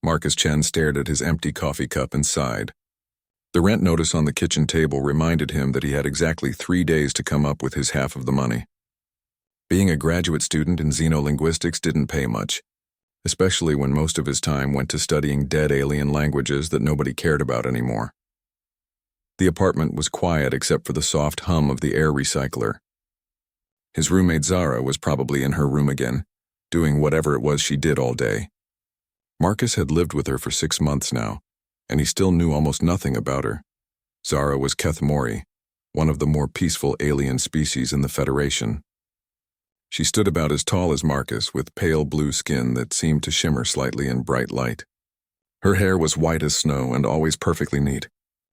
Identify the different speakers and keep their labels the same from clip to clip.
Speaker 1: Marcus Chen stared at his empty coffee cup and sighed. The rent notice on the kitchen table reminded him that he had exactly 3 days to come up with his half of the money. Being a graduate student in xenolinguistics didn't pay much, especially when most of his time went to studying dead alien languages that nobody cared about anymore. The apartment was quiet except for the soft hum of the air recycler. His roommate Zara was probably in her room again, doing whatever it was she did all day. Marcus had lived with her for 6 months now, and he still knew almost nothing about her. Zara was Kethmori, one of the more peaceful alien species in the Federation. She stood about as tall as Marcus, with pale blue skin that seemed to shimmer slightly in bright light. Her hair was white as snow and always perfectly neat.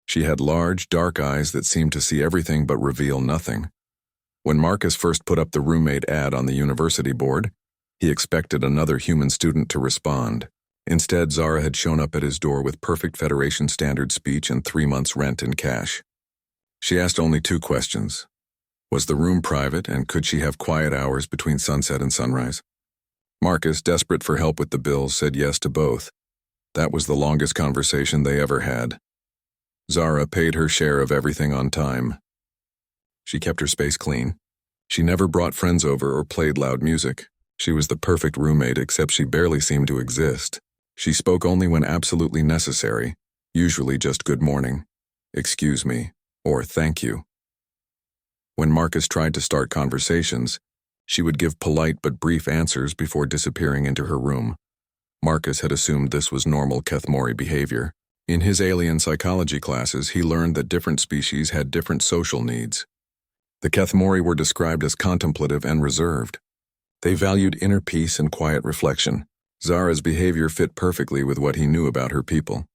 Speaker 1: She had large, dark eyes that seemed to see everything but reveal nothing. When Marcus first put up the roommate ad on the university board, he expected another human student to respond. Instead, Zara had shown up at his door with perfect Federation standard speech and 3 months' rent in cash. She asked only 2 questions. Was the room private, and could she have quiet hours between sunset and sunrise? Marcus, desperate for help with the bills, said yes to both. That was the longest conversation they ever had. Zara paid her share of everything on time. She kept her space clean. She never brought friends over or played loud music. She was the perfect roommate, except she barely seemed to exist. She spoke only when absolutely necessary, usually just good morning, excuse me, or thank you. When Marcus tried to start conversations, she would give polite but brief answers before disappearing into her room. Marcus had assumed this was normal Kethmori behavior. In his alien psychology classes, he learned that different species had different social needs. The Kethmori were described as contemplative and reserved. They valued inner peace and quiet reflection. Zara's behavior fit perfectly with what he knew about her people.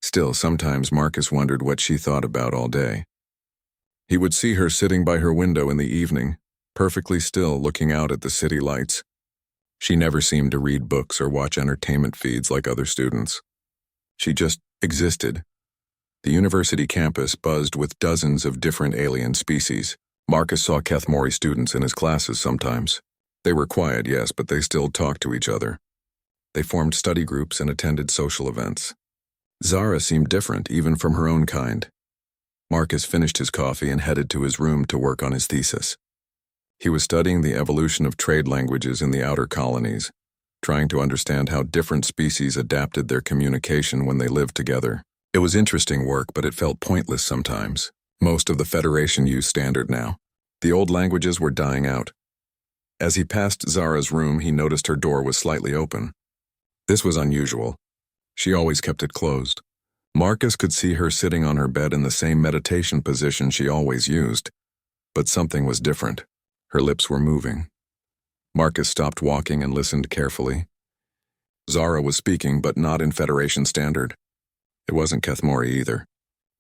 Speaker 1: Still, sometimes Marcus wondered what she thought about all day. He would see her sitting by her window in the evening, perfectly still, looking out at the city lights. She never seemed to read books or watch entertainment feeds like other students. She just existed. The university campus buzzed with dozens of different alien species. Marcus saw Kethmori students in his classes sometimes. They were quiet, yes, but they still talked to each other. They formed study groups and attended social events. Zara seemed different, even from her own kind. Marcus finished his coffee and headed to his room to work on his thesis. He was studying the evolution of trade languages in the outer colonies, trying to understand how different species adapted their communication when they lived together. It was interesting work, but it felt pointless sometimes. Most of the Federation used standard now. The old languages were dying out. As he passed Zara's room, he noticed her door was slightly open. This was unusual. She always kept it closed. Marcus could see her sitting on her bed in the same meditation position she always used. But something was different. Her lips were moving. Marcus stopped walking and listened carefully. Zara was speaking, but not in Federation standard. It wasn't Kethmori either.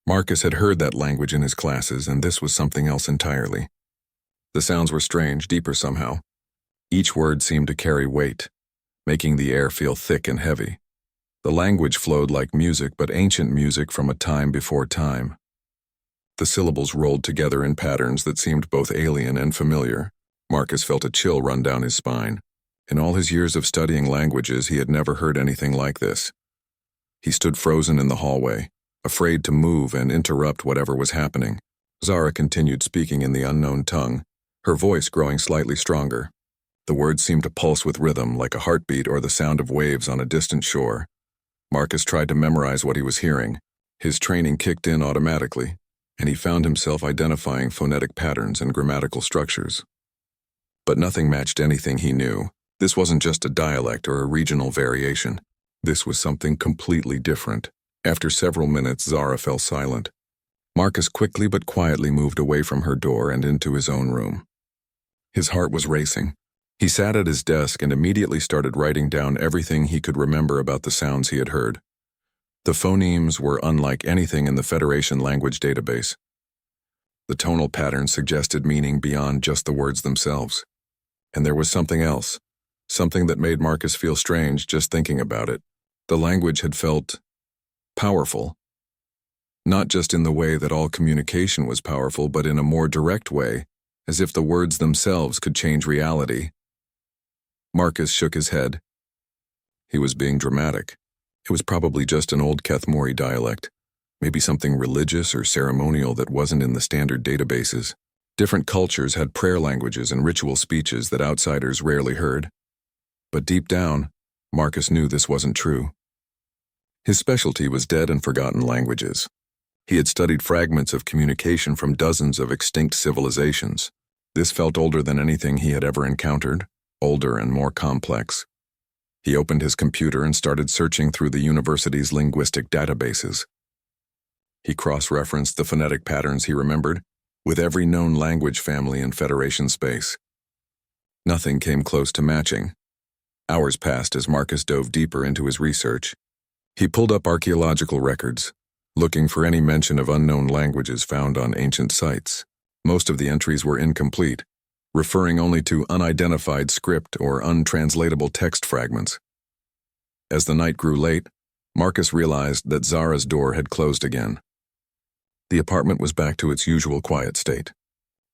Speaker 1: Marcus had heard that language in his classes, and this was something else entirely. The sounds were strange, deeper somehow. Each word seemed to carry weight, making the air feel thick and heavy. The language flowed like music, but ancient music from a time before time. The syllables rolled together in patterns that seemed both alien and familiar. Marcus felt a chill run down his spine. In all his years of studying languages, he had never heard anything like this. He stood frozen in the hallway, afraid to move and interrupt whatever was happening. Zara continued speaking in the unknown tongue, her voice growing slightly stronger. The words seemed to pulse with rhythm, like a heartbeat or the sound of waves on a distant shore. Marcus tried to memorize what he was hearing. His training kicked in automatically, and he found himself identifying phonetic patterns and grammatical structures. But nothing matched anything he knew. This wasn't just a dialect or a regional variation. This was something completely different. After several minutes, Zara fell silent. Marcus quickly but quietly moved away from her door and into his own room. His heart was racing. He sat at his desk and immediately started writing down everything he could remember about the sounds he had heard. The phonemes were unlike anything in the Federation language database. The tonal patterns suggested meaning beyond just the words themselves. And there was something else, something that made Marcus feel strange just thinking about it. The language had felt powerful. Not just in the way that all communication was powerful, but in a more direct way, as if the words themselves could change reality. Marcus shook his head. He was being dramatic. It was probably just an old Kethmori dialect, maybe something religious or ceremonial that wasn't in the standard databases. Different cultures had prayer languages and ritual speeches that outsiders rarely heard. But deep down, Marcus knew this wasn't true. His specialty was dead and forgotten languages. He had studied fragments of communication from dozens of extinct civilizations. This felt older than anything he had ever encountered, older and more complex. He opened his computer and started searching through the university's linguistic databases. He cross-referenced the phonetic patterns he remembered with every known language family in Federation space. Nothing came close to matching. Hours passed as Marcus dove deeper into his research. He pulled up archaeological records, looking for any mention of unknown languages found on ancient sites. Most of the entries were incomplete, referring only to unidentified script or untranslatable text fragments. As the night grew late, Marcus realized that Zara's door had closed again. The apartment was back to its usual quiet state.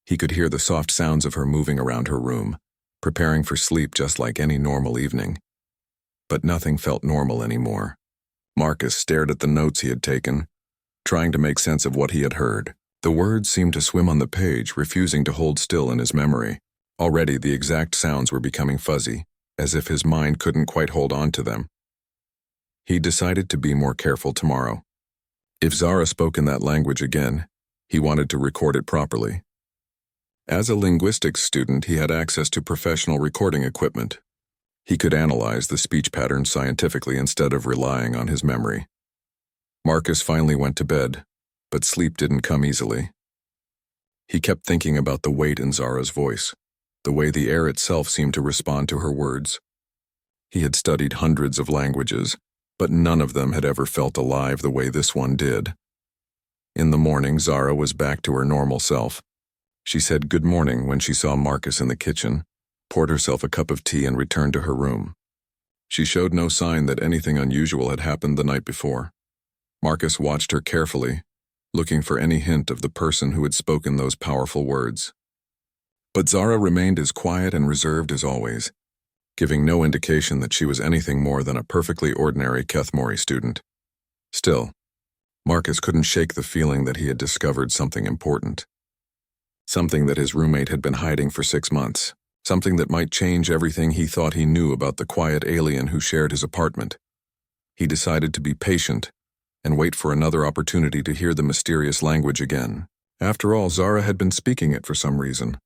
Speaker 1: He could hear the soft sounds of her moving around her room, preparing for sleep just like any normal evening. But nothing felt normal anymore. Marcus stared at the notes he had taken, trying to make sense of what he had heard. The words seemed to swim on the page, refusing to hold still in his memory. Already the exact sounds were becoming fuzzy, as if his mind couldn't quite hold on to them. He decided to be more careful tomorrow. If Zara spoke in that language again, he wanted to record it properly. As a linguistics student, he had access to professional recording equipment. He could analyze the speech patterns scientifically instead of relying on his memory. Marcus finally went to bed, but sleep didn't come easily. He kept thinking about the weight in Zara's voice, the way the air itself seemed to respond to her words. He had studied hundreds of languages, but none of them had ever felt alive the way this one did. In the morning, Zara was back to her normal self. She said good morning when she saw Marcus in the kitchen, poured herself a cup of tea and returned to her room. She showed no sign that anything unusual had happened the night before. Marcus watched her carefully, looking for any hint of the person who had spoken those powerful words. But Zara remained as quiet and reserved as always, giving no indication that she was anything more than a perfectly ordinary Kethmori student. Still, Marcus couldn't shake the feeling that he had discovered something important. Something that his roommate had been hiding for 6 months. Something that might change everything he thought he knew about the quiet alien who shared his apartment. He decided to be patient and wait for another opportunity to hear the mysterious language again. After all, Zara had been speaking it for some reason.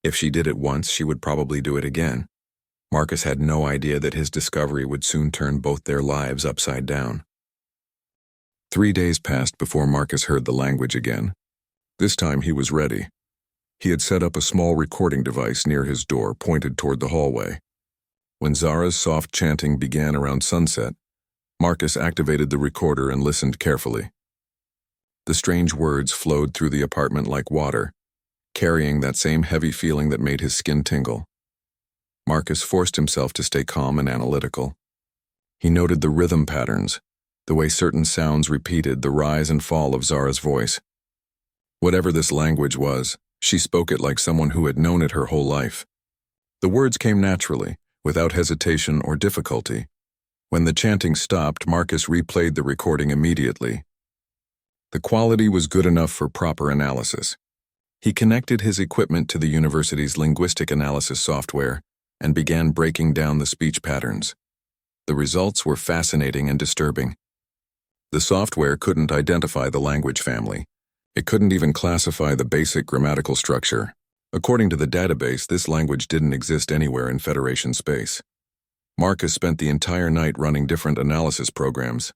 Speaker 1: If she did it once, she would probably do it again. Marcus had no idea that his discovery would soon turn both their lives upside down. 3 days passed before Marcus heard the language again. This time he was ready. He had set up a small recording device near his door pointed toward the hallway. When Zara's soft chanting began around sunset, Marcus activated the recorder and listened carefully. The strange words flowed through the apartment like water, carrying that same heavy feeling that made his skin tingle. Marcus forced himself to stay calm and analytical. He noted the rhythm patterns, the way certain sounds repeated the rise and fall of Zara's voice. Whatever this language was, she spoke it like someone who had known it her whole life. The words came naturally, without hesitation or difficulty. When the chanting stopped, Marcus replayed the recording immediately. The quality was good enough for proper analysis. He connected his equipment to the university's linguistic analysis software and began breaking down the speech patterns. The results were fascinating and disturbing. The software couldn't identify the language family. It couldn't even classify the basic grammatical structure. According to the database, this language didn't exist anywhere in Federation space. Marcus spent the entire night running different analysis programs.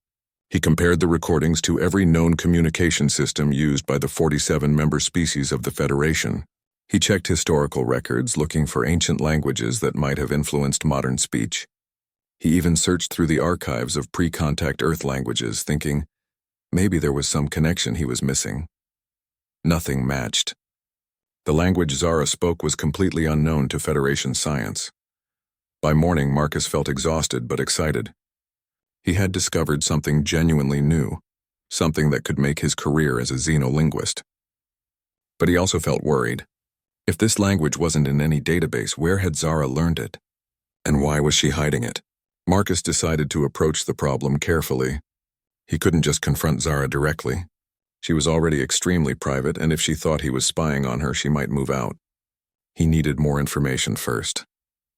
Speaker 1: He compared the recordings to every known communication system used by the 47 member species of the Federation. He checked historical records, looking for ancient languages that might have influenced modern speech. He even searched through the archives of pre-contact Earth languages, thinking maybe there was some connection he was missing. Nothing matched. The language Zara spoke was completely unknown to Federation science. By morning, Marcus felt exhausted but excited. He had discovered something genuinely new, something that could make his career as a xenolinguist. But he also felt worried. If this language wasn't in any database, where had Zara learned it? And why was she hiding it? Marcus decided to approach the problem carefully. He couldn't just confront Zara directly. She was already extremely private, and if she thought he was spying on her, she might move out. He needed more information first.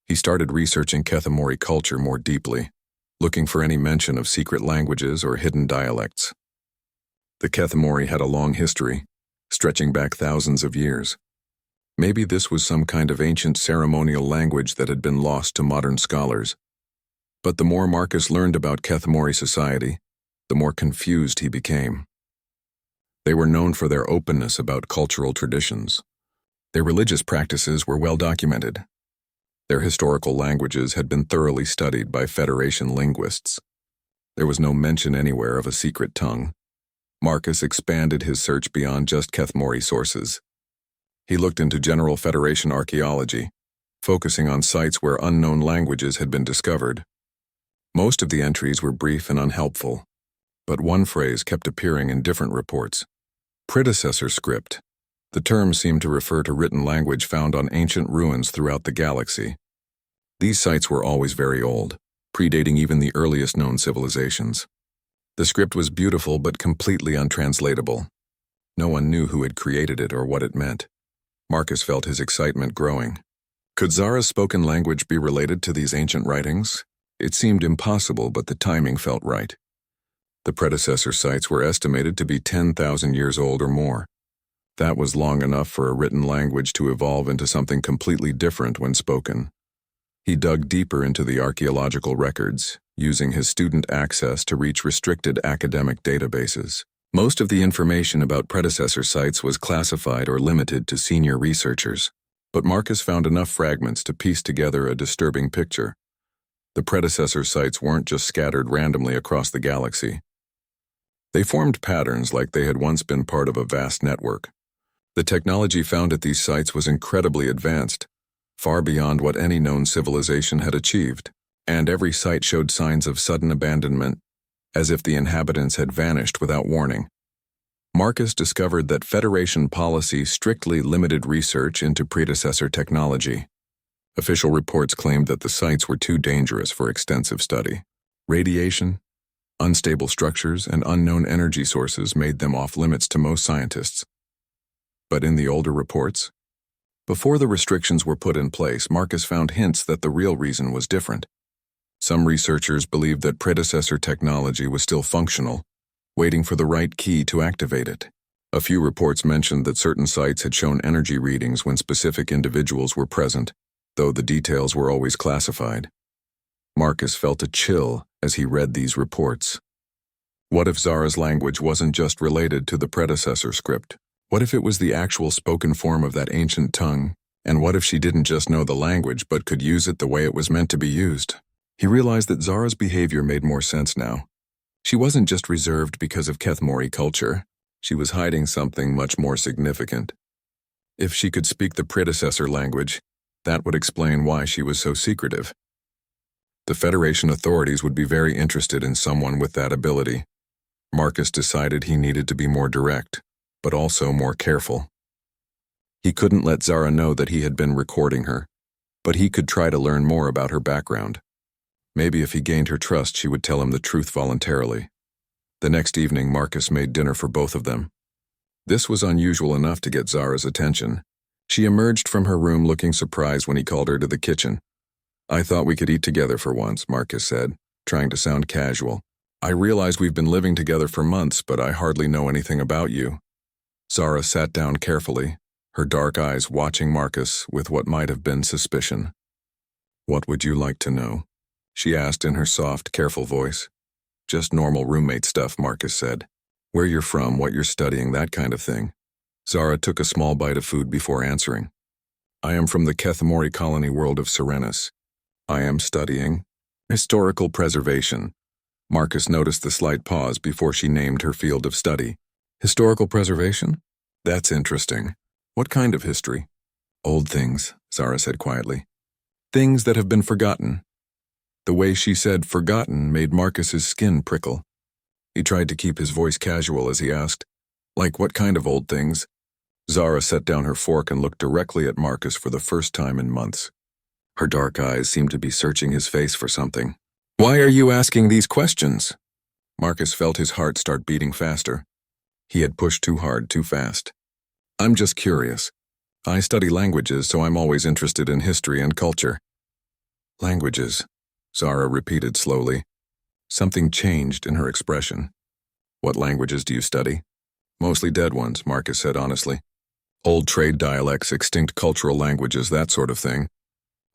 Speaker 1: He started researching Kethamori culture more deeply, looking for any mention of secret languages or hidden dialects. The Kethamori had a long history, stretching back thousands of years. Maybe this was some kind of ancient ceremonial language that had been lost to modern scholars. But the more Marcus learned about Kethamori society, the more confused he became. They were known for their openness about cultural traditions. Their religious practices were well documented. Their historical languages had been thoroughly studied by Federation linguists. There was no mention anywhere of a secret tongue. Marcus expanded his search beyond just Kethamori sources. He looked into general Federation archaeology, focusing on sites where unknown languages had been discovered. Most of the entries were brief and unhelpful, but one phrase kept appearing in different reports. Predecessor script. The term seemed to refer to written language found on ancient ruins throughout the galaxy. These sites were always very old, predating even the earliest known civilizations. The script was beautiful but completely untranslatable. No one knew who had created it or what it meant. Marcus felt his excitement growing. Could Zara's spoken language be related to these ancient writings? It seemed impossible, but the timing felt right. The predecessor sites were estimated to be 10,000 years old or more. That was long enough for a written language to evolve into something completely different when spoken. He dug deeper into the archaeological records, using his student access to reach restricted academic databases. Most of the information about predecessor sites was classified or limited to senior researchers, but Marcus found enough fragments to piece together a disturbing picture. The predecessor sites weren't just scattered randomly across the galaxy. They formed patterns like they had once been part of a vast network. The technology found at these sites was incredibly advanced, far beyond what any known civilization had achieved, and every site showed signs of sudden abandonment, as if the inhabitants had vanished without warning. Marcus discovered that Federation policy strictly limited research into predecessor technology. Official reports claimed that the sites were too dangerous for extensive study. Radiation, unstable structures, and unknown energy sources made them off-limits to most scientists. But in the older reports, before the restrictions were put in place, Marcus found hints that the real reason was different. Some researchers believed that predecessor technology was still functional, waiting for the right key to activate it. A few reports mentioned that certain sites had shown energy readings when specific individuals were present, though the details were always classified. Marcus felt a chill as he read these reports. What if Zara's language wasn't just related to the predecessor script? What if it was the actual spoken form of that ancient tongue? And what if she didn't just know the language but could use it the way it was meant to be used? He realized that Zara's behavior made more sense now. She wasn't just reserved because of Kethamori culture. She was hiding something much more significant. If she could speak the predecessor language, that would explain why she was so secretive. The Federation authorities would be very interested in someone with that ability. Marcus decided he needed to be more direct, but also more careful. He couldn't let Zara know that he had been recording her, but he could try to learn more about her background. Maybe if he gained her trust, she would tell him the truth voluntarily. The next evening, Marcus made dinner for both of them. This was unusual enough to get Zara's attention. She emerged from her room looking surprised when he called her to the kitchen. "I thought we could eat together for once," Marcus said, trying to sound casual. "I realize we've been living together for months, but I hardly know anything about you." Zara sat down carefully, her dark eyes watching Marcus with what might have been suspicion. "What would you like to know?" she asked in her soft, careful voice. "Just normal roommate stuff," Marcus said. "Where you're from, what you're studying, that kind of thing." Zara took a small bite of food before answering. "I am from the Kethamori colony world of Serenus. I am studying historical preservation." Marcus noticed the slight pause before she named her field of study. "Historical preservation? That's interesting. What kind of history?" "Old things," Zara said quietly. "Things that have been forgotten." The way she said forgotten made Marcus's skin prickle. He tried to keep his voice casual as he asked, "Like what kind of old things?" Zara set down her fork and looked directly at Marcus for the first time in months. Her dark eyes seemed to be searching his face for something. Why are you asking these questions? Marcus felt his heart start beating faster. He had pushed too hard, too fast. I'm just curious. I study languages, so I'm always interested in history and culture. Languages, Zara repeated slowly. Something changed in her expression. What languages do you study? Mostly dead ones, Marcus said honestly. Old trade dialects, extinct cultural languages, that sort of thing.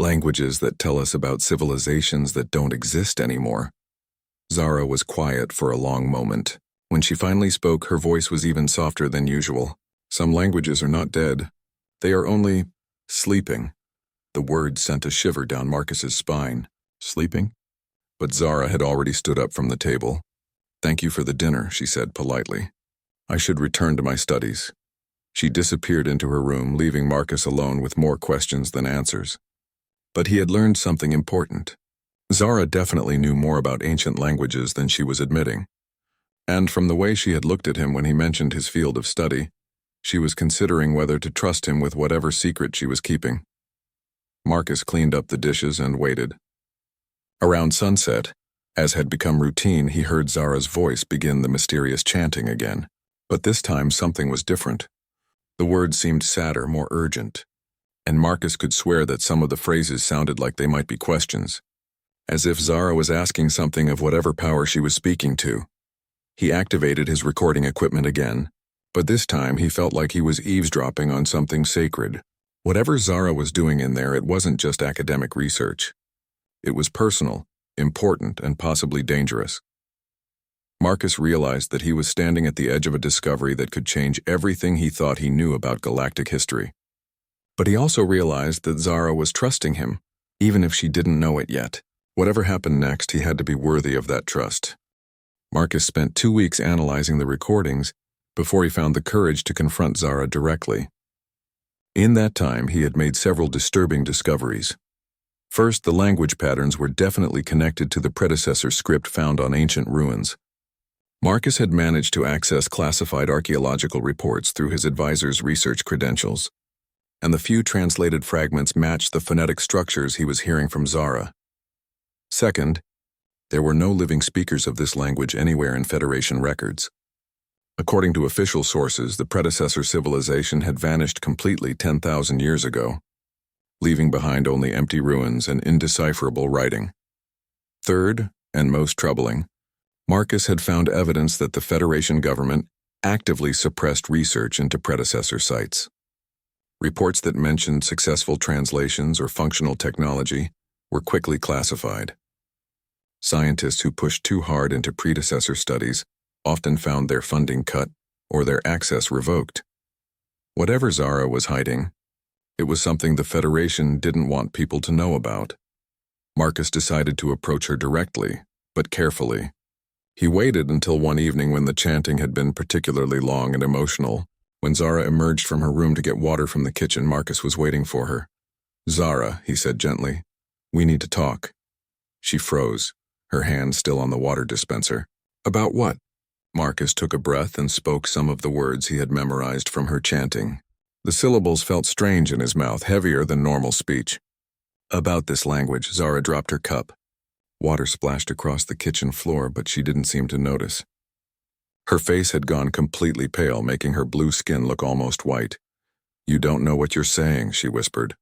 Speaker 1: Languages that tell us about civilizations that don't exist anymore. Zara was quiet for a long moment. When she finally spoke, her voice was even softer than usual. Some languages are not dead. They are only sleeping. The word sent a shiver down Marcus's spine. Sleeping? But Zara had already stood up from the table. Thank you for the dinner, she said politely. I should return to my studies. She disappeared into her room, leaving Marcus alone with more questions than answers. But he had learned something important. Zara definitely knew more about ancient languages than she was admitting. And from the way she had looked at him when he mentioned his field of study, she was considering whether to trust him with whatever secret she was keeping. Marcus cleaned up the dishes and waited. Around sunset, as had become routine, he heard Zara's voice begin the mysterious chanting again. But this time something was different. The words seemed sadder, more urgent. And Marcus could swear that some of the phrases sounded like they might be questions, as if Zara was asking something of whatever power she was speaking to. He activated his recording equipment again, but this time he felt like he was eavesdropping on something sacred. Whatever Zara was doing in there, it wasn't just academic research. It was personal, important, and possibly dangerous. Marcus realized that he was standing at the edge of a discovery that could change everything he thought he knew about galactic history. But he also realized that Zara was trusting him, even if she didn't know it yet. Whatever happened next, he had to be worthy of that trust. Marcus spent 2 weeks analyzing the recordings before he found the courage to confront Zara directly. In that time, he had made several disturbing discoveries. First, the language patterns were definitely connected to the predecessor script found on ancient ruins. Marcus had managed to access classified archaeological reports through his advisor's research credentials, and the few translated fragments matched the phonetic structures he was hearing from Zara. Second, there were no living speakers of this language anywhere in Federation records. According to official sources, the predecessor civilization had vanished completely 10,000 years ago, leaving behind only empty ruins and indecipherable writing. Third, and most troubling, Marcus had found evidence that the Federation government actively suppressed research into predecessor sites. Reports that mentioned successful translations or functional technology were quickly classified. Scientists who pushed too hard into predecessor studies often found their funding cut or their access revoked. Whatever Zara was hiding, it was something the Federation didn't want people to know about. Marcus decided to approach her directly, but carefully. He waited until one evening when the chanting had been particularly long and emotional. When Zara emerged from her room to get water from the kitchen, Marcus was waiting for her. Zara, he said gently, we need to talk. She froze, her hand still on the water dispenser. About what? Marcus took a breath and spoke some of the words he had memorized from her chanting. The syllables felt strange in his mouth, heavier than normal speech. About this language, Zara dropped her cup. Water splashed across the kitchen floor, but she didn't seem to notice. Her face had gone completely pale, making her blue skin look almost white. You don't know what you're saying, she whispered.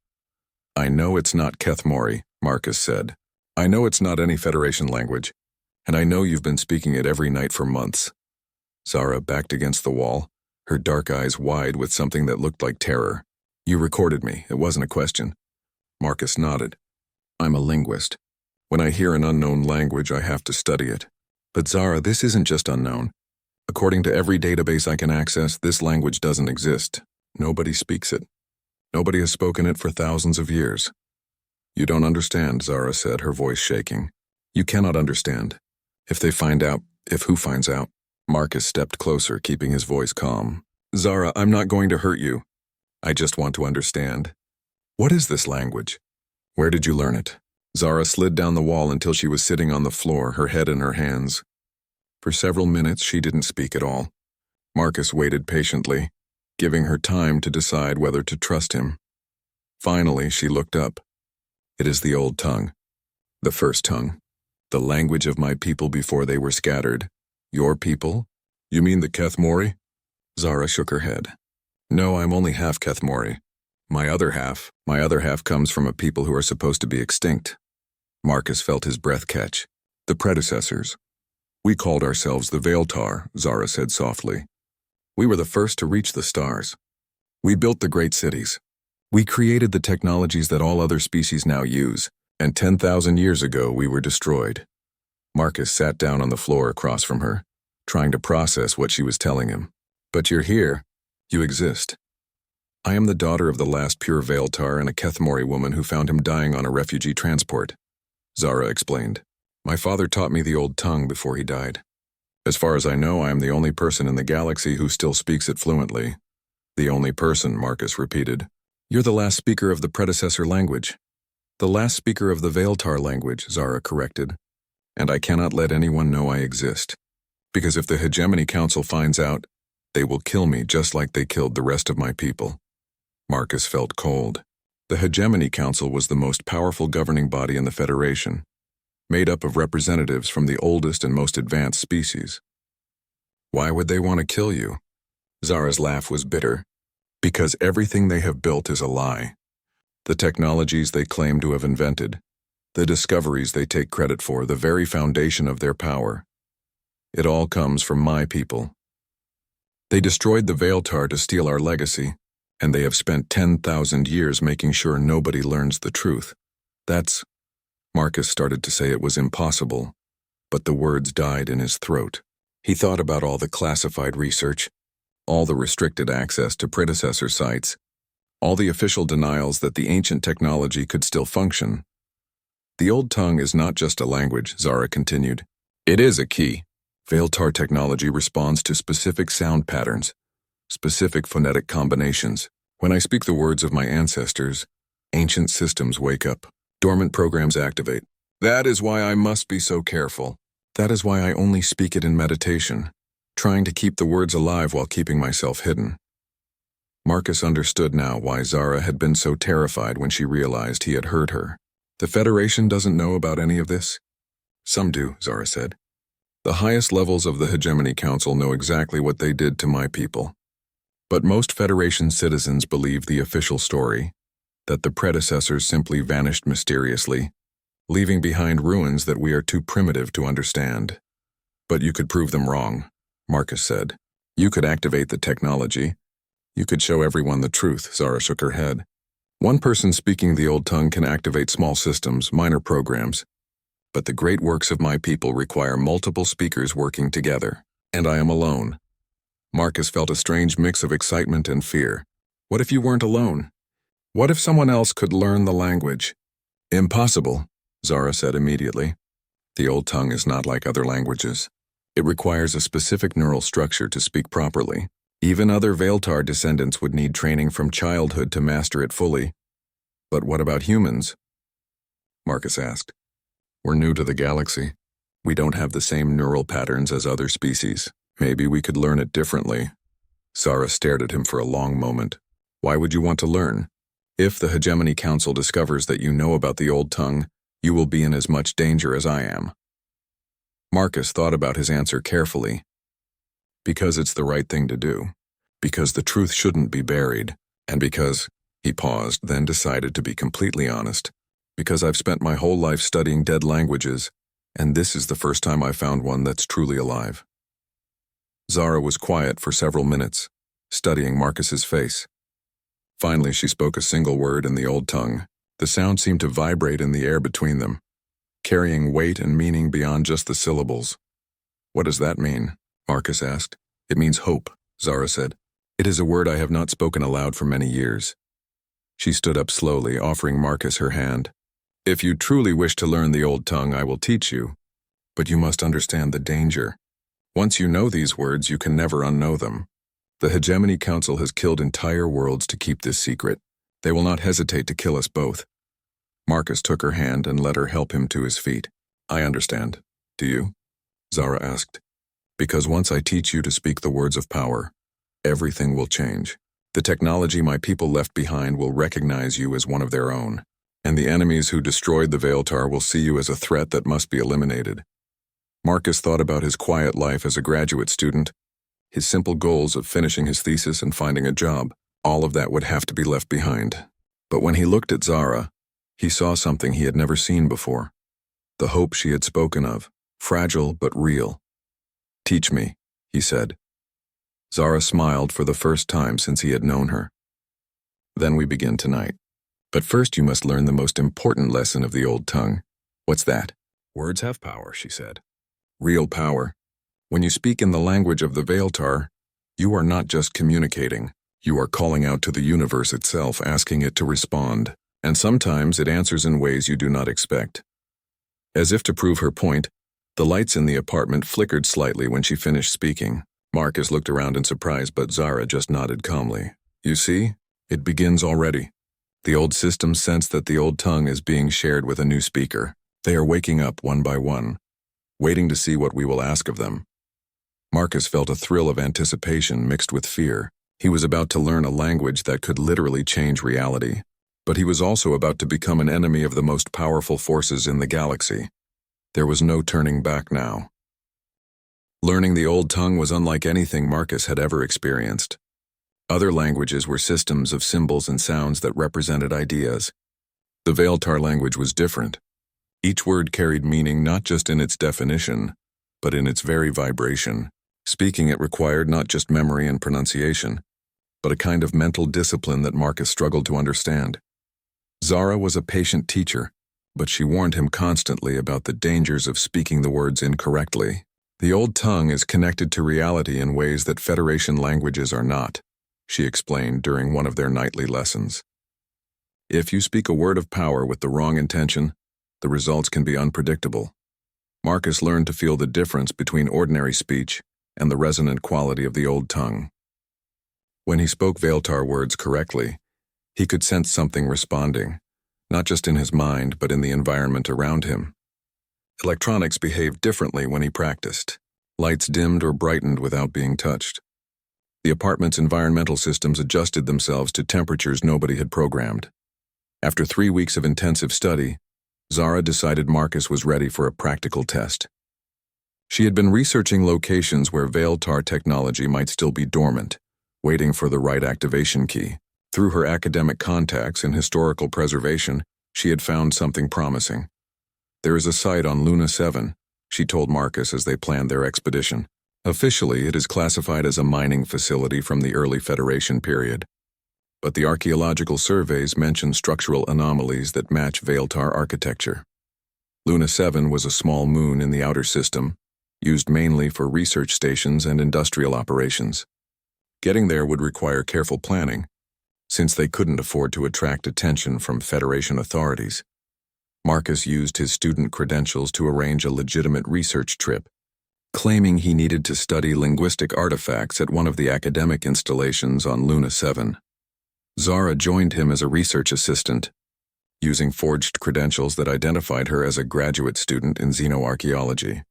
Speaker 1: I know it's not Kethmori, Marcus said. I know it's not any Federation language, and I know you've been speaking it every night for months. Zara backed against the wall, her dark eyes wide with something that looked like terror. You recorded me, it wasn't a question. Marcus nodded. I'm a linguist. When I hear an unknown language, I have to study it. But Zara, this isn't just unknown. According to every database I can access, this language doesn't exist. Nobody speaks it. Nobody has spoken it for thousands of years. You don't understand, Zara said, her voice shaking. You cannot understand. If they find out, if who finds out? Marcus stepped closer, keeping his voice calm. Zara, I'm not going to hurt you. I just want to understand. What is this language? Where did you learn it? Zara slid down the wall until she was sitting on the floor, her head in her hands. For several minutes, she didn't speak at all. Marcus waited patiently, giving her time to decide whether to trust him. Finally, she looked up. It is the old tongue. The first tongue. The language of my people before they were scattered. Your people? You mean the Kethmori? Zara shook her head. No, I'm only half Kethmori. My other half comes from a people who are supposed to be extinct. Marcus felt his breath catch. The predecessors. We called ourselves the Veiltar, Zara said softly. We were the first to reach the stars. We built the great cities. We created the technologies that all other species now use, and 10,000 years ago we were destroyed. Marcus sat down on the floor across from her, trying to process what she was telling him. But you're here. You exist. I am the daughter of the last pure Veiltar and a Kethmori woman who found him dying on a refugee transport, Zara explained. My father taught me the old tongue before he died. As far as I know, I am the only person in the galaxy who still speaks it fluently. The only person, Marcus repeated. You're the last speaker of the predecessor language. The last speaker of the Veiltar language, Zara corrected. And I cannot let anyone know I exist. Because if the Hegemony Council finds out, they will kill me just like they killed the rest of my people. Marcus felt cold. The Hegemony Council was the most powerful governing body in the Federation, made up of representatives from the oldest and most advanced species. Why would they want to kill you? Zara's laugh was bitter. Because everything they have built is a lie. The technologies they claim to have invented, the discoveries they take credit for, the very foundation of their power. It all comes from my people. They destroyed the Veiltar to steal our legacy, and they have spent 10,000 years making sure nobody learns the truth. That's... Marcus started to say it was impossible, but the words died in his throat. He thought about all the classified research, all the restricted access to predecessor sites, all the official denials that the ancient technology could still function. The old tongue is not just a language, Zara continued. It is a key. Veiltar technology responds to specific sound patterns, specific phonetic combinations. When I speak the words of my ancestors, ancient systems wake up. Dormant programs activate. That is why I must be so careful. That is why I only speak it in meditation, trying to keep the words alive while keeping myself hidden. Marcus understood now why Zara had been so terrified when she realized he had hurt her. The Federation doesn't know about any of this? Some do, Zara said. The highest levels of the Hegemony Council know exactly what they did to my people. But most Federation citizens believe the official story, that the predecessors simply vanished mysteriously, leaving behind ruins that we are too primitive to understand. But you could prove them wrong, Marcus said. You could activate the technology. You could show everyone the truth, Zara shook her head. One person speaking the old tongue can activate small systems, minor programs. But the great works of my people require multiple speakers working together, and I am alone. Marcus felt a strange mix of excitement and fear. What if you weren't alone? What if someone else could learn the language? Impossible, Zara said immediately. The old tongue is not like other languages. It requires a specific neural structure to speak properly. Even other Veiltar descendants would need training from childhood to master it fully. But what about humans? Marcus asked. We're new to the galaxy. We don't have the same neural patterns as other species. Maybe we could learn it differently. Zara stared at him for a long moment. Why would you want to learn? If the Hegemony Council discovers that you know about the old tongue, you will be in as much danger as I am. Marcus thought about his answer carefully. Because it's the right thing to do. Because the truth shouldn't be buried. And because, he paused, then decided to be completely honest. Because I've spent my whole life studying dead languages, and this is the first time I found one that's truly alive. Zara was quiet for several minutes, studying Marcus's face. Finally, she spoke a single word in the old tongue. The sound seemed to vibrate in the air between them, carrying weight and meaning beyond just the syllables. What does that mean? Marcus asked. It means hope, Zara said. It is a word I have not spoken aloud for many years. She stood up slowly, offering Marcus her hand. If you truly wish to learn the old tongue, I will teach you. But you must understand the danger. Once you know these words, you can never unknow them. The Hegemony Council has killed entire worlds to keep this secret. They will not hesitate to kill us both. Marcus took her hand and let her help him to his feet. I understand. Do you? Zara asked. Because once I teach you to speak the words of power, everything will change. The technology my people left behind will recognize you as one of their own. And the enemies who destroyed the Veiltar will see you as a threat that must be eliminated. Marcus thought about his quiet life as a graduate student, his simple goals of finishing his thesis and finding a job. All of that would have to be left behind. But when he looked at Zara, he saw something he had never seen before. The hope she had spoken of, fragile but real. "Teach me," he said. Zara smiled for the first time since he had known her. "Then we begin tonight. But first you must learn the most important lesson of the old tongue." "What's that?" "Words have power," she said. "Real power. When you speak in the language of the Veiltar, you are not just communicating. You are calling out to the universe itself, asking it to respond. And sometimes it answers in ways you do not expect." As if to prove her point, the lights in the apartment flickered slightly when she finished speaking. Marcus looked around in surprise, but Zara just nodded calmly. "You see? It begins already. The old system sense that the old tongue is being shared with a new speaker. They are waking up one by one, waiting to see what we will ask of them." Marcus felt a thrill of anticipation mixed with fear. He was about to learn a language that could literally change reality. But he was also about to become an enemy of the most powerful forces in the galaxy. There was no turning back now. Learning the old tongue was unlike anything Marcus had ever experienced. Other languages were systems of symbols and sounds that represented ideas. The Veiltar language was different. Each word carried meaning not just in its definition, but in its very vibration. Speaking it required not just memory and pronunciation, but a kind of mental discipline that Marcus struggled to understand. Zara was a patient teacher, but she warned him constantly about the dangers of speaking the words incorrectly. "The old tongue is connected to reality in ways that Federation languages are not," she explained during one of their nightly lessons. "If you speak a word of power with the wrong intention, the results can be unpredictable." Marcus learned to feel the difference between ordinary speech and the resonant quality of the old tongue. When he spoke Veiltar words correctly, he could sense something responding, not just in his mind but in the environment around him. Electronics behaved differently when he practiced. Lights dimmed or brightened without being touched. The apartment's environmental systems adjusted themselves to temperatures nobody had programmed. After 3 weeks of intensive study, Zara decided Marcus was ready for a practical test. She had been researching locations where Veiltar technology might still be dormant, waiting for the right activation key. Through her academic contacts in historical preservation, she had found something promising. "There is a site on Luna 7, she told Marcus as they planned their expedition. "Officially, it is classified as a mining facility from the early Federation period. But the archaeological surveys mention structural anomalies that match Veiltar architecture. Luna 7 was a small moon in the outer system, used mainly for research stations and industrial operations. Getting there would require careful planning, since they couldn't afford to attract attention from Federation authorities. Marcus used his student credentials to arrange a legitimate research trip, claiming he needed to study linguistic artifacts at one of the academic installations on Luna 7. Zara joined him as a research assistant, using forged credentials that identified her as a graduate student in xenoarchaeology.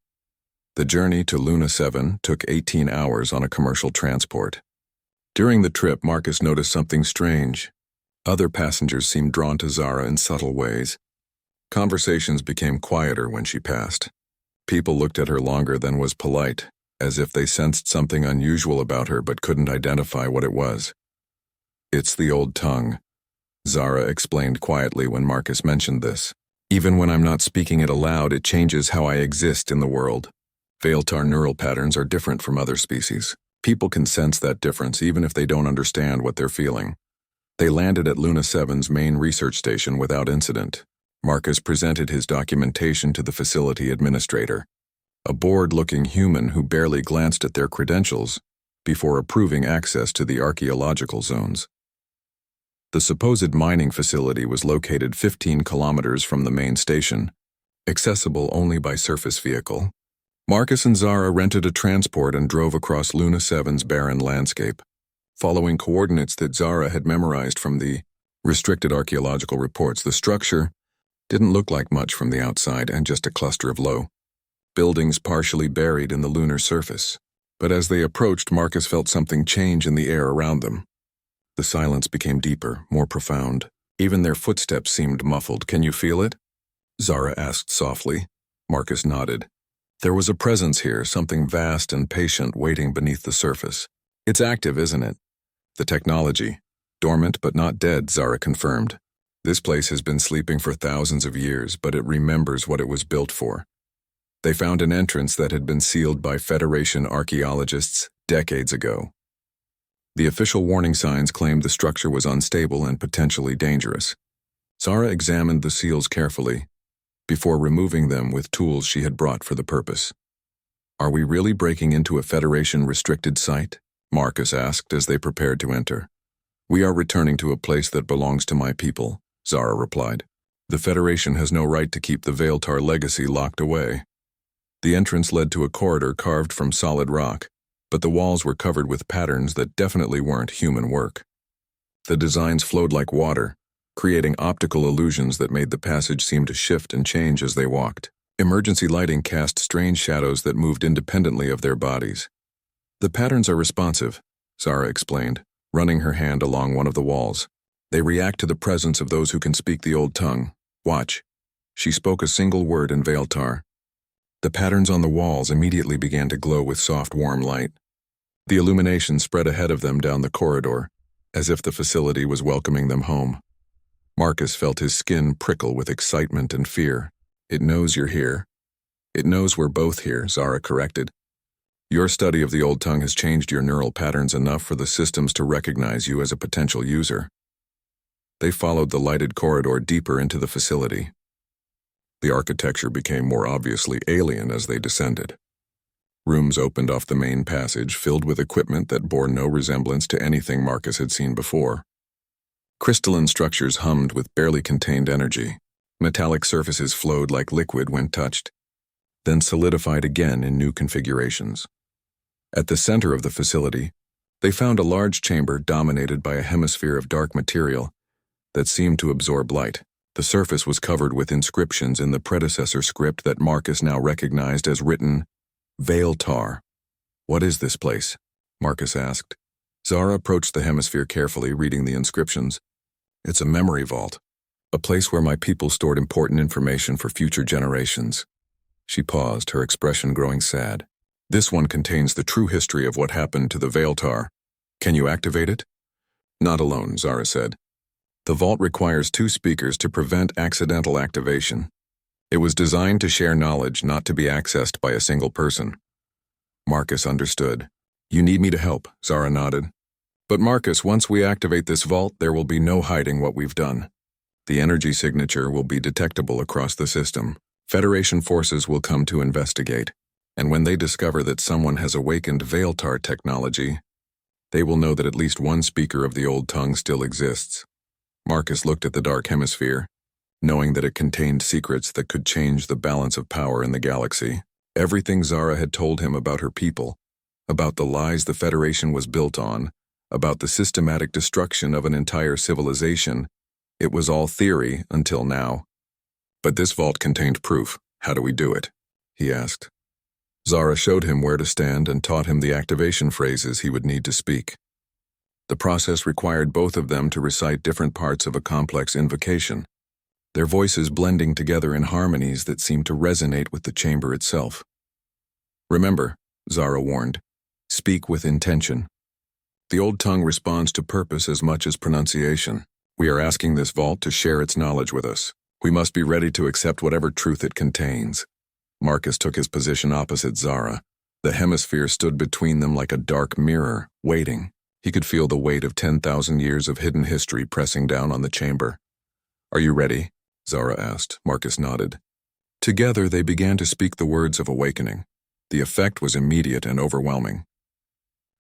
Speaker 1: The journey to Luna 7 took 18 hours on a commercial transport. During the trip, Marcus noticed something strange. Other passengers seemed drawn to Zara in subtle ways. Conversations became quieter when she passed. People looked at her longer than was polite, as if they sensed something unusual about her but couldn't identify what it was. "It's the old tongue," Zara explained quietly when Marcus mentioned this. "Even when I'm not speaking it aloud, it changes how I exist in the world. Veiltar neural patterns are different from other species. People can sense that difference even if they don't understand what they're feeling." They landed at Luna 7's main research station without incident. Marcus presented his documentation to the facility administrator, a bored-looking human who barely glanced at their credentials before approving access to the archaeological zones. The supposed mining facility was located 15 kilometers from the main station, accessible only by surface vehicle. Marcus and Zara rented a transport and drove across Luna 7's barren landscape, following coordinates that Zara had memorized from the restricted archaeological reports. The structure didn't look like much from the outside and just a cluster of low buildings partially buried in the lunar surface. But as they approached, Marcus felt something change in the air around them. The silence became deeper, more profound. Even their footsteps seemed muffled. Can you feel it? Zara asked softly. Marcus nodded. There was a presence here, something vast and patient waiting beneath the surface. It's active, isn't it? The technology. Dormant but not dead, Zara confirmed. This place has been sleeping for thousands of years, but it remembers what it was built for. They found an entrance that had been sealed by Federation archaeologists decades ago. The official warning signs claimed the structure was unstable and potentially dangerous. Zara examined the seals carefully, before removing them with tools she had brought for the purpose. Are we really breaking into a Federation-restricted site? Marcus asked as they prepared to enter. We are returning to a place that belongs to my people, Zara replied. The Federation has no right to keep the Veiltar legacy locked away. The entrance led to a corridor carved from solid rock, but the walls were covered with patterns that definitely weren't human work. The designs flowed like water, creating optical illusions that made the passage seem to shift and change as they walked. Emergency lighting cast strange shadows that moved independently of their bodies. The patterns are responsive, Zara explained, running her hand along one of the walls. They react to the presence of those who can speak the old tongue. Watch. She spoke a single word in Veiltar. The patterns on the walls immediately began to glow with soft, warm light. The illumination spread ahead of them down the corridor, as if the facility was welcoming them home. Marcus felt his skin prickle with excitement and fear. It knows you're here. It knows we're both here, Zara corrected. Your study of the old tongue has changed your neural patterns enough for the systems to recognize you as a potential user. They followed the lighted corridor deeper into the facility. The architecture became more obviously alien as they descended. Rooms opened off the main passage, filled with equipment that bore no resemblance to anything Marcus had seen before. Crystalline structures hummed with barely contained energy. Metallic surfaces flowed like liquid when touched, then solidified again in new configurations. At the center of the facility, they found a large chamber dominated by a hemisphere of dark material that seemed to absorb light. The surface was covered with inscriptions in the predecessor script that Marcus now recognized as written Veiltar. What is this place? Marcus asked. Zara approached the hemisphere carefully, reading the inscriptions. It's a memory vault, a place where my people stored important information for future generations. She paused, her expression growing sad. This one contains the true history of what happened to the Veiltar. Can you activate it? Not alone, Zara said. The vault requires 2 speakers to prevent accidental activation. It was designed to share knowledge, not to be accessed by a single person. Marcus understood. You need me to help, Zara nodded. But Marcus, once we activate this vault, there will be no hiding what we've done. The energy signature will be detectable across the system. Federation forces will come to investigate, and when they discover that someone has awakened Veiltar technology, they will know that at least one speaker of the old tongue still exists. Marcus looked at the dark hemisphere, knowing that it contained secrets that could change the balance of power in the galaxy. Everything Zara had told him about her people, about the lies the Federation was built on, about the systematic destruction of an entire civilization, it was all theory until now. But this vault contained proof. How do we do it? He asked. Zara showed him where to stand and taught him the activation phrases he would need to speak. The process required both of them to recite different parts of a complex invocation, their voices blending together in harmonies that seemed to resonate with the chamber itself. Remember, Zara warned, speak with intention. The old tongue responds to purpose as much as pronunciation. We are asking this vault to share its knowledge with us. We must be ready to accept whatever truth it contains. Marcus took his position opposite Zara. The hemisphere stood between them like a dark mirror, waiting. He could feel the weight of 10,000 years of hidden history pressing down on the chamber. Are you ready? Zara asked. Marcus nodded. Together they began to speak the words of awakening. The effect was immediate and overwhelming.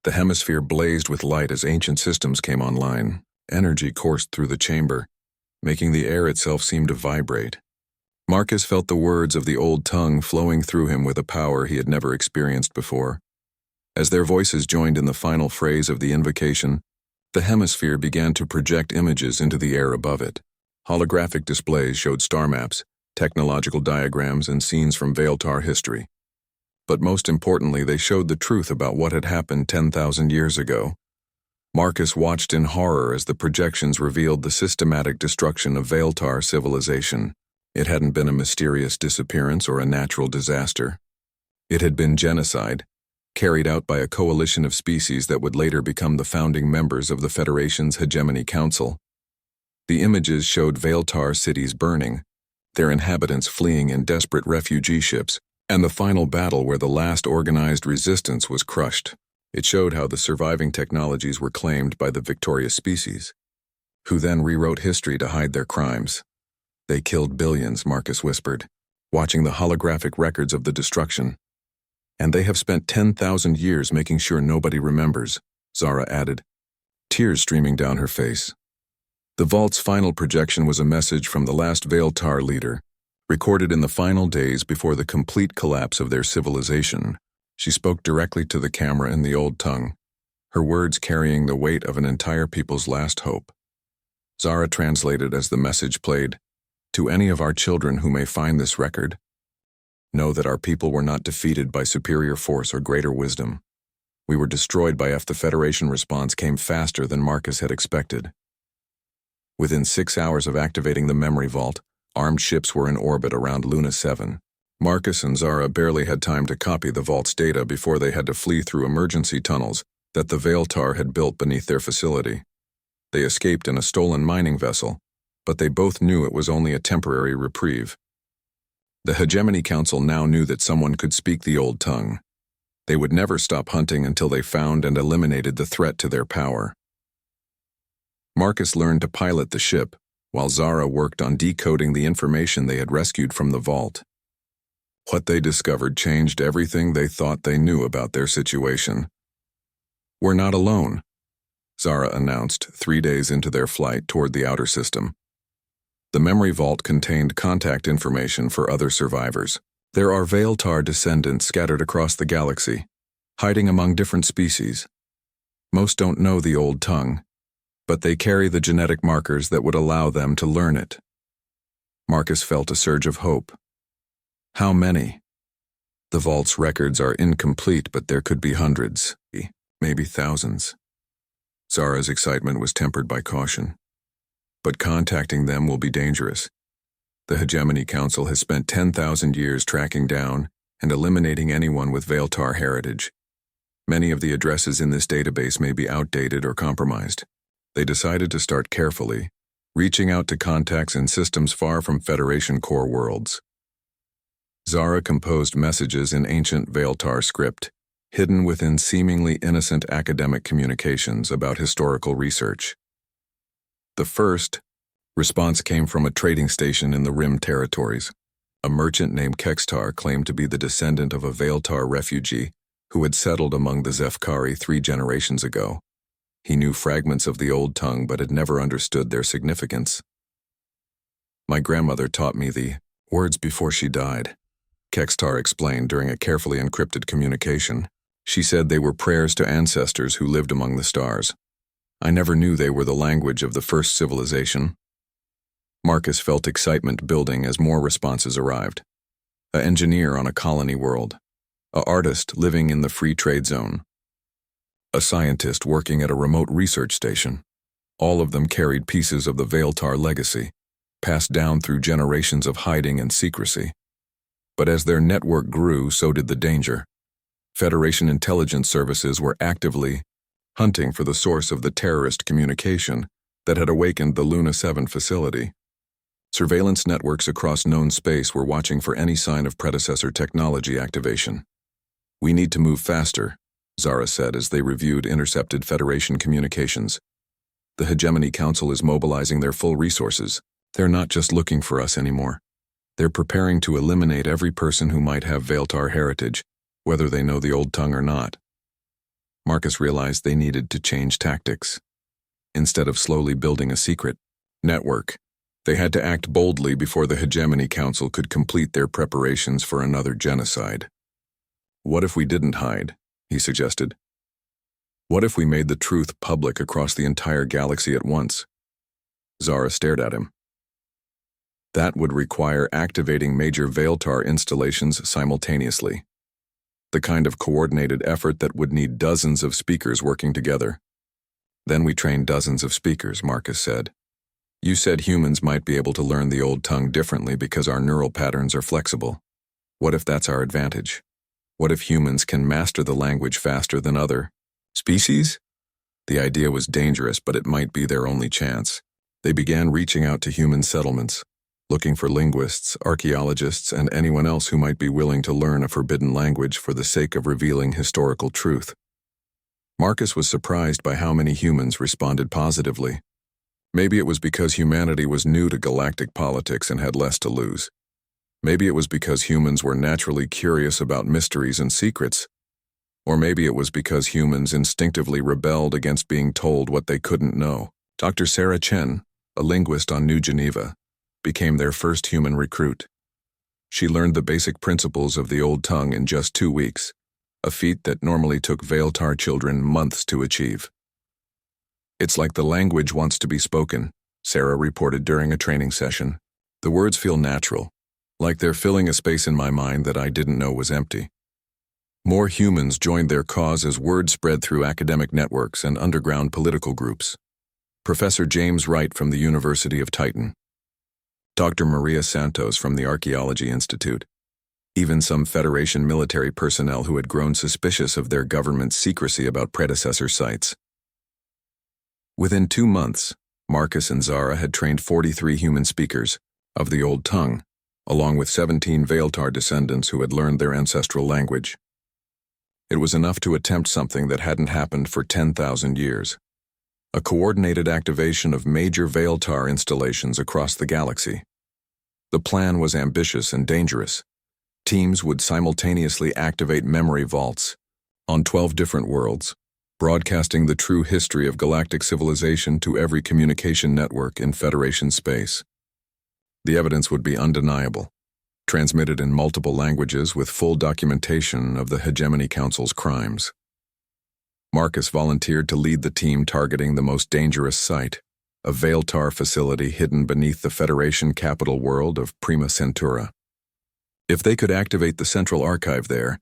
Speaker 1: The hemisphere blazed with light as ancient systems came online. Energy coursed through the chamber, making the air itself seem to vibrate. Marcus felt the words of the old tongue flowing through him with a power he had never experienced before. As their voices joined in the final phrase of the invocation, the hemisphere began to project images into the air above it. Holographic displays showed star maps, technological diagrams, and scenes from Veiltar history. But most importantly, they showed the truth about what had happened 10,000 years ago. Marcus watched in horror as the projections revealed the systematic destruction of Veiltar civilization. It hadn't been a mysterious disappearance or a natural disaster. It had been genocide, carried out by a coalition of species that would later become the founding members of the Federation's Hegemony Council. The images showed Veiltar cities burning, their inhabitants fleeing in desperate refugee ships, and the final battle where the last organized resistance was crushed. It showed how the surviving technologies were claimed by the victorious species, who then rewrote history to hide their crimes. They killed billions, Marcus whispered, watching the holographic records of the destruction. And they have spent 10,000 years making sure nobody remembers, Zara added, tears streaming down her face. The vault's final projection was a message from the last Veiltar leader, recorded in the final days before the complete collapse of their civilization. She spoke directly to the camera in the old tongue, her words carrying the weight of an entire people's last hope. Zara translated as the message played, "To any of our children who may find this record, know that our people were not defeated by superior force or greater wisdom. We were destroyed by the Federation response came faster than Marcus had expected. Within 6 hours of activating the memory vault, armed ships were in orbit around Luna 7. Marcus and Zara barely had time to copy the vault's data before they had to flee through emergency tunnels that the Veiltar had built beneath their facility. They escaped in a stolen mining vessel, but they both knew it was only a temporary reprieve. The Hegemony Council now knew that someone could speak the old tongue. They would never stop hunting until they found and eliminated the threat to their power. Marcus learned to pilot the ship, while Zara worked on decoding the information they had rescued from the vault. What they discovered changed everything they thought they knew about their situation. "We're not alone," Zara announced 3 days into their flight toward the outer system. The memory vault contained contact information for other survivors. There are Veiltar descendants scattered across the galaxy, hiding among different species. Most don't know the old tongue, but they carry the genetic markers that would allow them to learn it. Marcus felt a surge of hope. How many? The vault's records are incomplete, but there could be hundreds, maybe thousands. Zara's excitement was tempered by caution. But contacting them will be dangerous. The Hegemony Council has spent 10,000 years tracking down and eliminating anyone with Veiltar heritage. Many of the addresses in this database may be outdated or compromised. They decided to start carefully, reaching out to contacts in systems far from Federation core worlds. Zara composed messages in ancient Veiltar script, hidden within seemingly innocent academic communications about historical research. The first response came from a trading station in the Rim territories. A merchant named Kextar claimed to be the descendant of a Veiltar refugee who had settled among the Zefkari 3 generations ago. He knew fragments of the old tongue but had never understood their significance. "My grandmother taught me the words before she died," Kextar explained during a carefully encrypted communication. She said they were prayers to ancestors who lived among the stars. I never knew they were the language of the first civilization. Marcus felt excitement building as more responses arrived. An engineer on a colony world. An artist living in the free trade zone. A scientist working at a remote research station. All of them carried pieces of the Veiltar legacy, passed down through generations of hiding and secrecy. But as their network grew, so did the danger. Federation intelligence services were actively hunting for the source of the terrorist communication that had awakened the Luna 7 facility. Surveillance networks across known space were watching for any sign of predecessor technology activation. "We need to move faster," Zara said as they reviewed intercepted Federation communications. "The Hegemony Council is mobilizing their full resources. They're not just looking for us anymore. They're preparing to eliminate every person who might have Veiltar heritage, whether they know the old tongue or not." Marcus realized they needed to change tactics. Instead of slowly building a secret network, they had to act boldly before the Hegemony Council could complete their preparations for another genocide. "What if we didn't hide?" he suggested. "What if we made the truth public across the entire galaxy at once?" Zara stared at him. "That would require activating major Veiltar installations simultaneously. The kind of coordinated effort that would need dozens of speakers working together. Then we trained dozens of speakers, Marcus said. You said humans might be able to learn the old tongue differently because our neural patterns are flexible. What if that's our advantage? What if humans can master the language faster than other species? The idea was dangerous, but it might be their only chance. They began reaching out to human settlements, looking for linguists, archaeologists, and anyone else who might be willing to learn a forbidden language for the sake of revealing historical truth. Marcus was surprised by how many humans responded positively. Maybe it was because humanity was new to galactic politics and had less to lose. Maybe it was because humans were naturally curious about mysteries and secrets. Or maybe it was because humans instinctively rebelled against being told what they couldn't know. Dr. Sarah Chen, a linguist on New Geneva, became their first human recruit. She learned the basic principles of the old tongue in just 2 weeks, a feat that normally took Veiltar children months to achieve. It's like the language wants to be spoken, Sarah reported during a training session. The words feel natural, like they're filling a space in my mind that I didn't know was empty. More humans joined their cause as word spread through academic networks and underground political groups. Professor James Wright from the University of Titan, Dr. Maria Santos from the Archaeology Institute, even some Federation military personnel who had grown suspicious of their government's secrecy about predecessor sites. Within 2 months, Marcus and Zara had trained 43 human speakers of the old tongue, along with 17 Veiltar descendants who had learned their ancestral language. It was enough to attempt something that hadn't happened for 10,000 years. A coordinated activation of major Veiltar installations across the galaxy. The plan was ambitious and dangerous. Teams would simultaneously activate memory vaults on 12 different worlds, broadcasting the true history of galactic civilization to every communication network in Federation space. The evidence would be undeniable, transmitted in multiple languages with full documentation of the Hegemony Council's crimes. Marcus volunteered to lead the team targeting the most dangerous site, a Veiltar facility hidden beneath the Federation capital world of Prima Centura. If they could activate the central archive there,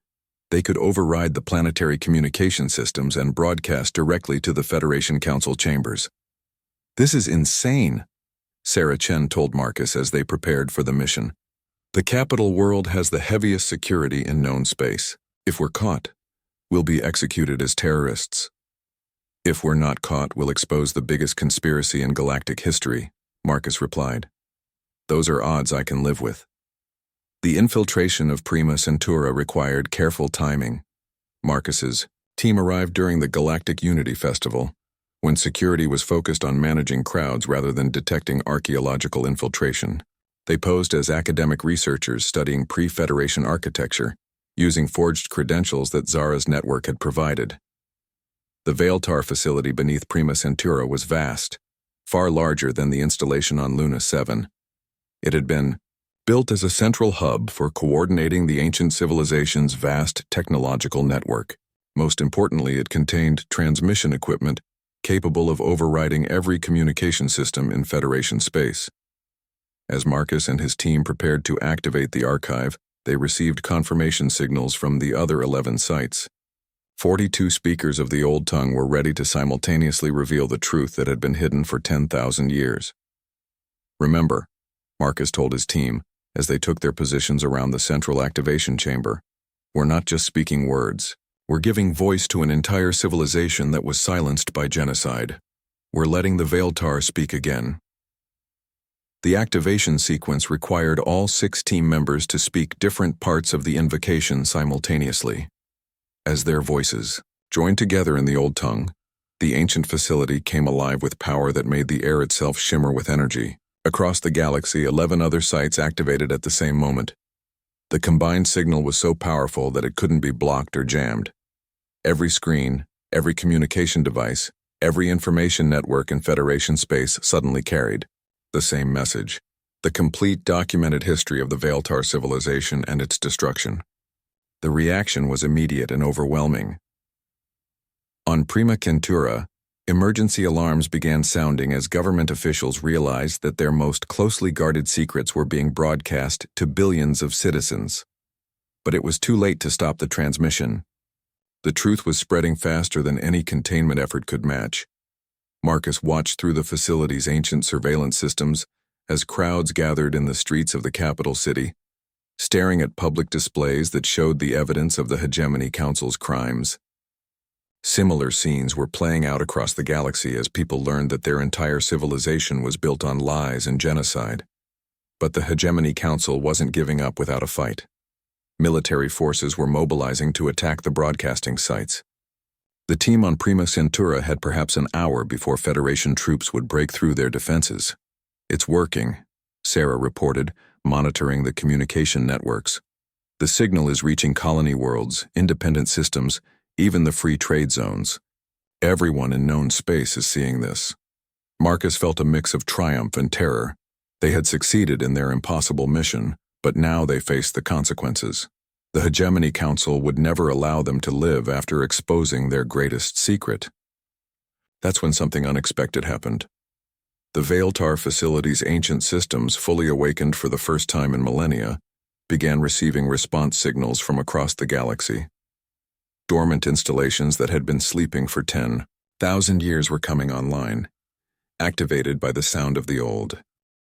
Speaker 1: they could override the planetary communication systems and broadcast directly to the Federation Council chambers. This is insane, Sarah Chen told Marcus as they prepared for the mission. The capital world has the heaviest security in known space. If we're caught, we'll be executed as terrorists. If we're not caught, we'll expose the biggest conspiracy in galactic history, Marcus replied. Those are odds I can live with. The infiltration of Prima Centura required careful timing. Marcus's team arrived during the Galactic Unity Festival, when security was focused on managing crowds rather than detecting archaeological infiltration. They posed as academic researchers studying pre-Federation architecture, using forged credentials that Zara's network had provided. The Veiltar facility beneath Prima Centura was vast, far larger than the installation on Luna 7. It had been built as a central hub for coordinating the ancient civilization's vast technological network. Most importantly, it contained transmission equipment capable of overriding every communication system in Federation space. As Marcus and his team prepared to activate the archive, they received confirmation signals from the other 11 sites. 42 speakers of the old tongue were ready to simultaneously reveal the truth that had been hidden for 10,000 years. Remember, Marcus told his team, as they took their positions around the central activation chamber, we're not just speaking words. We're giving voice to an entire civilization that was silenced by genocide. We're letting the Veiltar speak again. The activation sequence required all 6 team members to speak different parts of the invocation simultaneously. As their voices joined together in the old tongue, the ancient facility came alive with power that made the air itself shimmer with energy. Across the galaxy, 11 other sites activated at the same moment. The combined signal was so powerful that it couldn't be blocked or jammed. Every screen, every communication device, every information network in Federation space suddenly carried the same message: the complete documented history of the Veiltar civilization and its destruction. The reaction was immediate and overwhelming. On Prima Centura, emergency alarms began sounding as government officials realized that their most closely guarded secrets were being broadcast to billions of citizens. But it was too late to stop the transmission. The truth was spreading faster than any containment effort could match. Marcus watched through the facility's ancient surveillance systems as crowds gathered in the streets of the capital city, staring at public displays that showed the evidence of the Hegemony Council's crimes. Similar scenes were playing out across the galaxy as people learned that their entire civilization was built on lies and genocide. But the Hegemony Council wasn't giving up without a fight. Military forces were mobilizing to attack the broadcasting sites. The team on Prima Centura had perhaps an hour before Federation troops would break through their defenses. "It's working," Sarah reported, monitoring the communication networks. "The signal is reaching colony worlds, independent systems, even the free trade zones. Everyone in known space is seeing this." Marcus felt a mix of triumph and terror. They had succeeded in their impossible mission, but now they faced the consequences. The Hegemony Council would never allow them to live after exposing their greatest secret. That's when something unexpected happened. The Veiltar facility's ancient systems, fully awakened for the first time in millennia, began receiving response signals from across the galaxy. Dormant installations that had been sleeping for 10,000 years were coming online, activated by the sound of the old